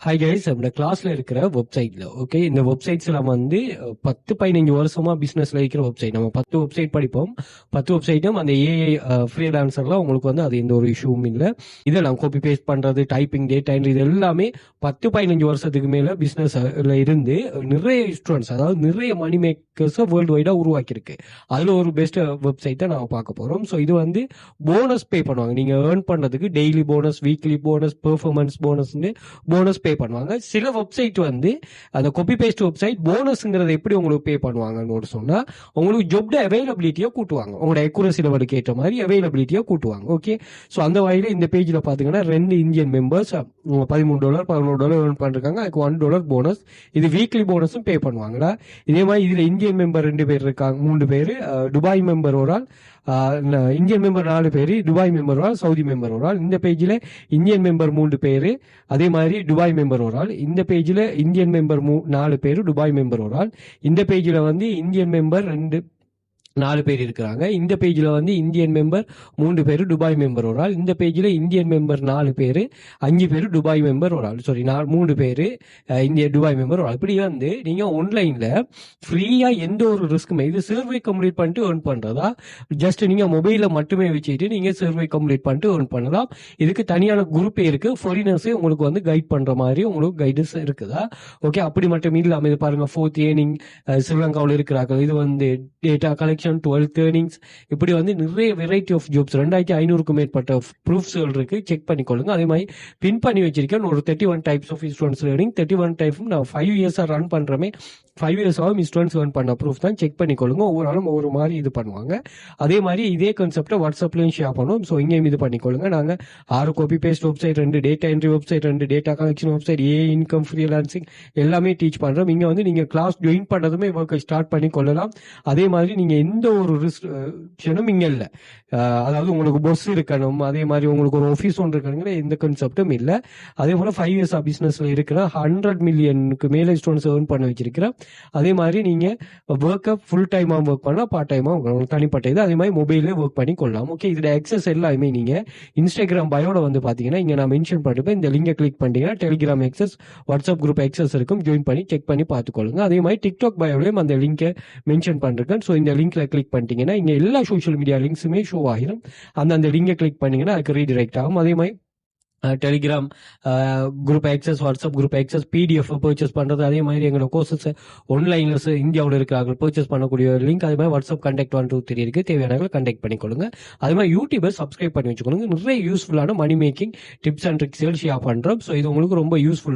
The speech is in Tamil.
ஹாய் கைஸ், நம்ம கிளாஸ்ல இருக்கிற வெப்சைட்ல ஓகே, இந்த வெப்சைட்ஸ்ல வந்து 10-15 வருஷமா பிசினஸ்ல இருக்கிற வெப்சைட். நம்ம 10 வெப்சைட் படிப்போம். 10 வெப்சைட்டும் அந்த ஏஐ ஃப்ரீலான்சர்லாம் உங்களுக்கு வந்து அது எந்த ஒரு இஷ்யூவும் இல்லை. இதை நான் காப்பி பேஸ்ட் பண்றது, டைப்பிங், டேட்டா என்ட்ரி, இது எல்லாமே 10-15 வருஷத்துக்கு மேல பிசினஸ்ல இருந்து நிறைய ஸ்டூடெண்ட்ஸ், அதாவது நிறைய மணி மேக்கர்ஸ் வேர்ல்டு வைடா உருவாக்கியிருக்கு. அதுல ஒரு பெஸ்ட் வெப்சைட்டை நம்ம பார்க்க போறோம். ஸோ இது வந்து போனஸ் பே பண்ணுவாங்க. நீங்க ஏர்ன் பண்றதுக்கு daily bonus, weekly bonus, performance bonus pay பண்ணுவாங்க. சில வெப்சைட் வந்து அந்த காப்பி பேஸ்ட் வெப்சைட் போனஸ்ங்கிறத எப்படி உங்களுக்கு பே பண்ணுவாங்கன்னு சொன்னா, உங்களுக்கு ஜாப் அவைலபிலிட்டியை கூட்டுவாங்க. உங்களோட அக்யூரசி லெவலுக்கு ஏற்ற மாதிரி அவைலபிலிட்டியை கூட்டுவாங்க. ஓகே, ஸோ அந்த வகையில் இந்த பேஜில் பார்த்தீங்கன்னா 2 இந்தியன் மெம்பர்ஸ் $13 $11 ஏர்ன் பண்ணிருக்காங்க. அதுக்கு $1 போனஸ். இது வீக்லி போனஸும் பே பண்ணுவாங்களா. இதே மாதிரி இதுல இந்தியன் மெம்பர் 2 பேர் இருக்காங்க, 3 பேர், துபாய் மெம்பர் ஒரு ஆள், இந்தியன் மெம்பர் 4 பேர், துபாய் மெம்பர் ஒரு ஆள், சவுதி மெம்பர் ஒரு ஆள். இந்த பேஜில் இந்தியன் மெம்பர் 3 பேர், அதே மாதிரி துபாய் மெம்பர் ஒரு ஆள். இந்த பேஜில் இந்தியன் மெம்பர் 4 பேர், துபாய் மெம்பர் ஒரு ஆள். இந்த பேஜில் வந்து இந்தியன் மெம்பர் 4 பேர் இருக்கிறாங்க. இந்த பேஜில் வந்து இந்தியன் மெம்பர் 3 பேர், துபாய் மெம்பர் ஒரு ஆள். இந்த பேஜில் இந்தியன் மெம்பர் 4 பேர், 5 பேர், துபாய் மெம்பர் ஒரு ஆள். சாரி, 3 பேர் இந்திய துபாய் மெம்பர் ஒரு ஆள். இப்படி வந்து நீங்க ஆன்லைன்ல ஃப்ரீயா எந்த ஒரு ரிஸ்க்குமே, இது சர்வே கம்ப்ளீட் பண்ணிட்டு ஏர்ன் பண்றதா, ஜஸ்ட் நீங்க மொபைல மட்டுமே வச்சுட்டு நீங்க சர்வே கம்ப்ளீட் பண்ணிட்டு ஏர்ன் பண்ணலாம். இதுக்கு தனியான குரூப்பே இருக்கு. ஃபாரினர்ஸே உங்களுக்கு வந்து கைட் பண்ற மாதிரி உங்களுக்கு கைடன்ஸ் இருக்குதா. ஓகே, அப்படி மட்டும் இல்லாம இது பாருங்க, 4th ஏர்னிங் ஸ்ரீலங்காவில் இருக்கிறார்கள். இது வந்து டேட்டா கலெக்ஷன், 12th earnings, இப்படி வந்து நிறைய வெரைட்டி ஆஃப் ஜாப்ஸ் 2500க்கும் மேற்பட்ட ப்ரூஃப்ஸ்கள் இருக்கு. செக் பண்ணிக்கொள்ளுங்க. அதே மாதிரி பின் பண்ணி வச்சிருக்கேன் ஒரு 31 டைப்ஸ் ஆஃப் ஸ்டூடெண்ட்ஸ் லேர்னிங். 31 டைப்பும் நான் 5 இயர்ஸா ரன் பண்றமே. 5 இயர்ஸாகவும் ஸ்டூடெண்ட்ஸ் ஏர்ன் பண்ண ப்ரூஃப் தான். செக் பண்ணிக்கொள்ளுங்க. ஒவ்வொரு நாளும் ஒவ்வொரு மாதிரி இது பண்ணுவாங்க. அதே மாதிரி இதே கான்செப்டை வாட்ஸ்அப்லயும் ஷேர் பண்ணுவோம். ஸோ இங்கேயும் இது பண்ணிக்கொள்ளுங்க. நாங்க 6 copy paste website, 2 data entry website, 2 data collection website, income, freelancing எல்லாமே டீச் பண்றோம். இங்க வந்து நீங்க கிளாஸ் ஜாயின் பண்ணதுமே ஒர்க்கை ஸ்டார்ட் பண்ணி கொள்ளலாம். அதே மாதிரி நீங்க எந்த ஒரு ரிஸ்ட்ரிக்ஷனும் இங்க இல்லை. அதாவது உங்களுக்கு பஸ் இருக்கணும், அதே மாதிரி உங்களுக்கு ஒரு ஆஃபீஸ் ஒன்று இருக்கணுங்கிற எந்த கான்செப்டும் இல்லை. அதே போல 5 இயர்ஸ் பிசினஸ்ல இருக்கிற 100 மில்லியனுக்கு மேலே ஸ்டூடெண்ட்ஸ் ஏர்ன் பண்ண வச்சிருக்கிறேன். அதே மாதிரி நீங்க ஒர்க்கை ஃபுல் டைமா ஒர்க் பண்ணலாம், பார்ட் டைமா தனிப்பட்ட இது. அதே மாதிரி மொபைல்ல ஒர்க் பண்ணி கொள்ளலாம். ஓகே, இதோட எக்ஸஸ் எல்லாமே நீங்க இன்ஸ்டாகிராம் பயோல வந்து பாத்தீங்கன்னா இங்க நான் மென்ஷன் பண்ணிருப்பேன். இந்த லிங்கை கிளிக் பண்ணீங்கன்னா Telegram access, WhatsApp group access இருக்கும். ஜாயின் பண்ணி செக் பண்ணி பார்த்துக்கொள்ளுங்க. அதே மாதிரி டிக்டாக் பயோலையும் அந்த லிங்கை மென்ஷன் பண்ணிருக்கேன். ஸோ இந்த லிங்க்ல கிளிக் பண்ணிட்டீங்கன்னா இங்க எல்லா சோஷியல் மீடியா லிங்க்ஸுமே ஷோ ஆகிடும். அந்த லிங்கை கிளிக் பண்ணீங்கன்னா அதுக்கு ரீடைரக்ட் ஆகும். அதே மாதிரி Telegram group access, WhatsApp group access, PDF purchase பண்றது, அதே மாதிரி எங்களோட கோர்சஸ் ஆன்லைன்ல இந்தியாவில் இருக்கிறார்கள் பர்ச்சேஸ் பண்ணக்கூடிய லிங்க், அதே மாதிரி வாட்ஸ்அப் கான்டாக்ட் 1 2 3 இருக்கு. தேவையான கான்டாக்ட் பண்ணிக்கொள்ளுங்க. அதே மாதிரி யூடியூபர் சப்ஸ்கிரைப் பண்ணி வச்சுக்கொள்ளுங்க. நிறைய யூஸ்ஃபுல்லான money making tips and tricks share பண்றோம். ஸோ இது உங்களுக்கு ரொம்ப யூஸ்ஃபுல்.